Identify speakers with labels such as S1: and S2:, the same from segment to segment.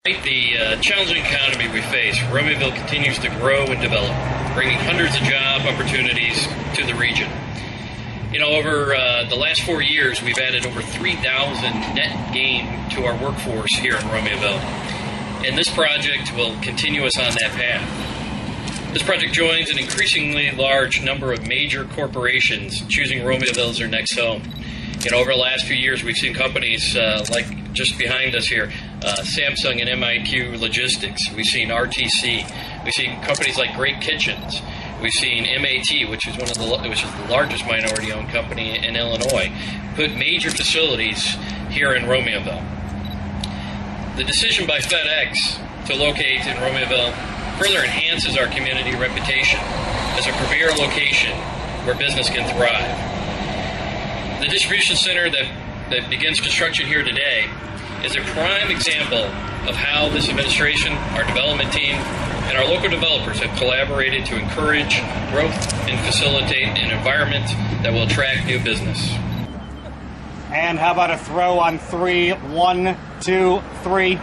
S1: The challenging economy we face, Romeoville continues to grow and develop, bringing hundreds of job opportunities to the region. Over the last 4 years, we've added over 3,000 net gain to our workforce here in Romeoville, and this project will continue us on that path. This project joins an increasingly large number of major corporations choosing Romeoville as their next home. Over the last few years, we've seen companies like just behind us here, Samsung and MIQ Logistics. We've seen RTC. We've seen companies like Great Kitchens. We've seen MAT, which is the largest minority-owned company in Illinois, put major facilities here in Romeoville. The decision by Fedex to locate in Romeoville further enhances our community reputation as a premier location where business can thrive. The distribution center that begins construction here today is a prime example of how this administration, our development team, and our local developers have collaborated to encourage growth and facilitate an environment that will attract new business.
S2: And how about a throw on 3? 1, 2, 3.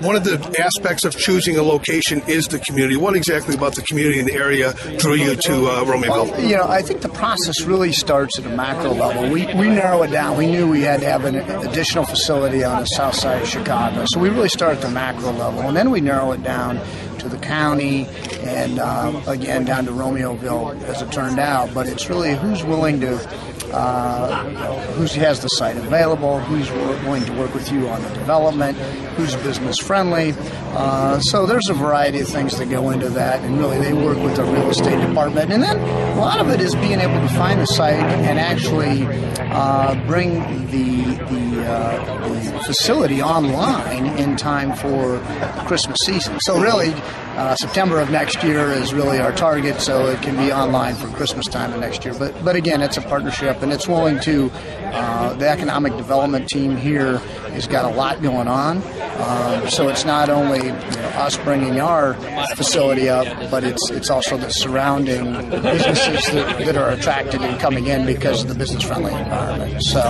S3: One of the aspects of choosing a location is the community. What exactly about the community and the area drew you to Romeoville?
S4: Well, I think the process really starts at a macro level. We narrow it down. We knew we had to have an additional facility on the south side of Chicago. So we really start at the macro level. And then we narrow it down to the county and, again, down to Romeoville, as it turned out. But it's really who's willing to who has the site available, who's willing to work with you on the development, who's business friendly. So there's a variety of things that go into that, and really they work with the real estate department. And then a lot of it is being able to find the site and actually bring the facility online in time for the Christmas season. So really, September of next year is really our target, so it can be online for Christmas time of next year. But again, it's a partnership, and it's willing to, the economic development team here has got a lot going on. So it's not only us bringing our facility up, but it's also the surrounding businesses that are attracted and coming in because of the business-friendly environment. So,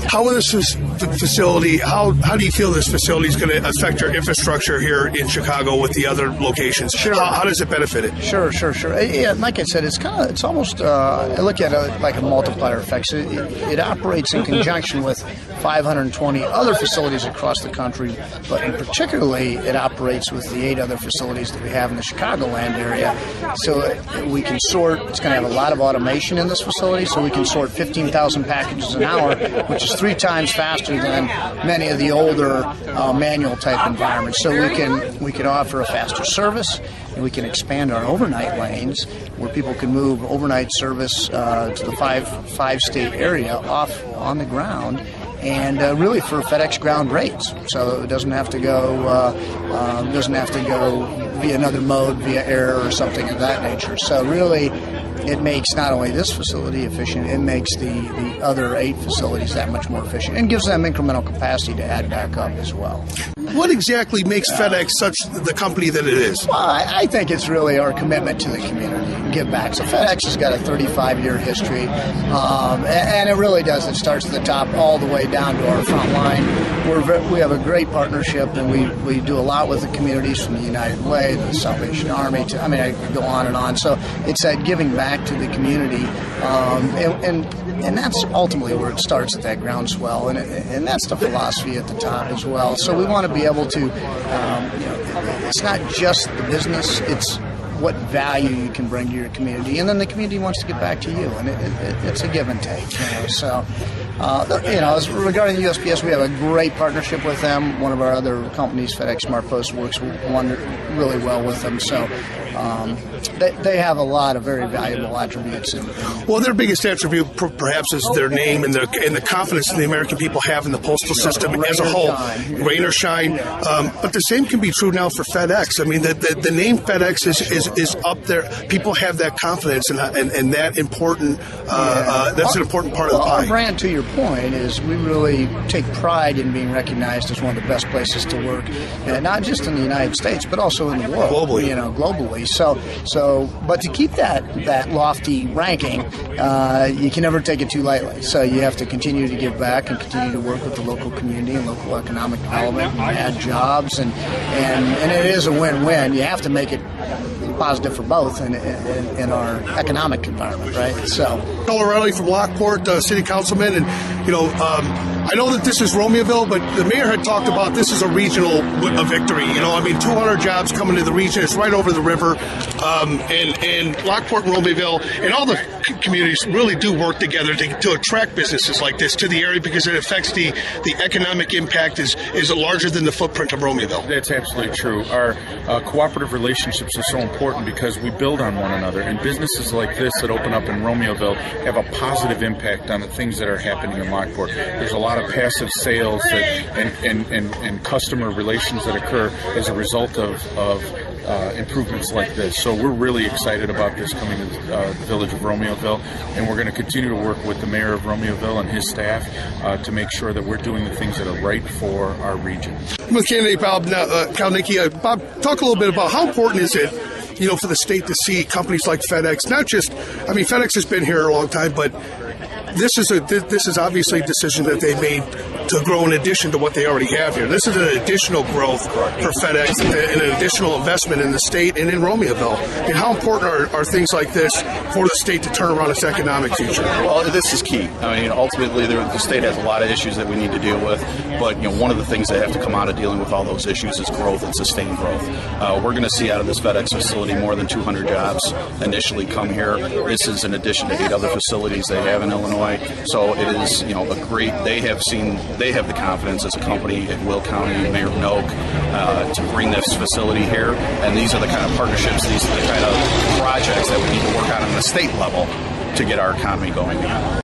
S3: how is this facility? How do you feel this facility is going to affect your infrastructure here in Chicago with the other locations?
S4: Sure.
S3: How does it benefit it?
S4: Sure. Yeah, like I said, it's almost. I look at it like a multiplier effect. So it operates in conjunction with 520 other facilities across the country, but in particularly it operates with the 8 other facilities that we have in the Chicagoland area. So we can sort. It's going to have a lot of automation in this facility, so we can sort 15,000 packages an hour, which is 3 times faster than many of the older manual type environments. So we can offer a faster service, and we can expand our overnight lanes where people can move overnight service to the five state area off on the ground, and really for FedEx ground rates. So it doesn't have to go via another mode, via air or something of that nature. So really, it makes not only this facility efficient, it makes the other 8 facilities that much more efficient, and gives them incremental capacity to add back up as well.
S3: What exactly makes FedEx such the company that it is?
S4: Well, I think it's really our commitment to the community and give back. So FedEx has got a 35-year history, and it really does. It starts at the top all the way down to our front line. We have a great partnership, and we do a lot with the communities, from the United Way, the Salvation Army. I could go on and on. So it's that giving back to the community, and that's ultimately where it starts, at that groundswell, and that's the philosophy at the top as well. So we want to be able to, it's not just the business, it's what value you can bring to your community, and then the community wants to get back to you, and it's a give and take. So, as regarding the USPS, we have a great partnership with them. One of our other companies, FedEx Smart Post, works really well with them. So they have a lot of very valuable attributes.
S3: Well, their biggest attribute perhaps is their name and the confidence that the American people have in the postal system as a whole. Rain or shine. But the same can be true now for FedEx. I mean, the name FedEx is is up there. People have that confidence, and that important. That's an important part of the pie.
S4: Our brand, to your point, is we really take pride in being recognized as one of the best places to work, and not just in the United States, but also in the world.
S3: Globally.
S4: Globally. But to keep that lofty ranking, you can never take it too lightly. So you have to continue to give back and continue to work with the local community and local economic development and add jobs, and it is a win-win. You have to make it positive for both in our economic environment, right? So,
S3: Colorado from Lockport, city councilman, and I know that this is Romeoville, but the mayor had talked about this as a regional victory. 200 jobs coming to the region. It's right over the river, and Lockport and Romeoville and all the communities really do work together to attract businesses like this to the area, because it affects the economic impact is larger than the footprint of Romeoville.
S5: That's absolutely true. Our cooperative relationships are so important because we build on one another, and businesses like this that open up in Romeoville have a positive impact on the things that are happening in Lockport. There's a lot of passive sales and customer relations that occur as a result of improvements like this. So we're really excited about this coming to the village of Romeoville, and we're going to continue to work with the mayor of Romeoville and his staff to make sure that we're doing the things that are right for our region.
S3: With candidate Bob Kalnicki, Bob, talk a little bit about how important is it, for the state to see companies like Fedex, not just, FedEx has been here a long time, but this is obviously a decision that they made to grow in addition to what they already have here. This is an additional growth for FedEx and an additional investment in the state and in Romeoville. And how important are things like this for the state to turn around its economic future?
S6: Well, this is key. Ultimately, the state has a lot of issues that we need to deal with, but one of the things that have to come out of dealing with all those issues is growth and sustained growth. We're going to see out of this FedEx facility more than 200 jobs initially come here. This is in addition to 8 other facilities they have in Illinois. So it is, a great. They have the confidence as a company in Will County, Mayor Noak, to bring this facility here. And these are the kind of partnerships, these are the kind of projects that we need to work on the state level to get our economy going again.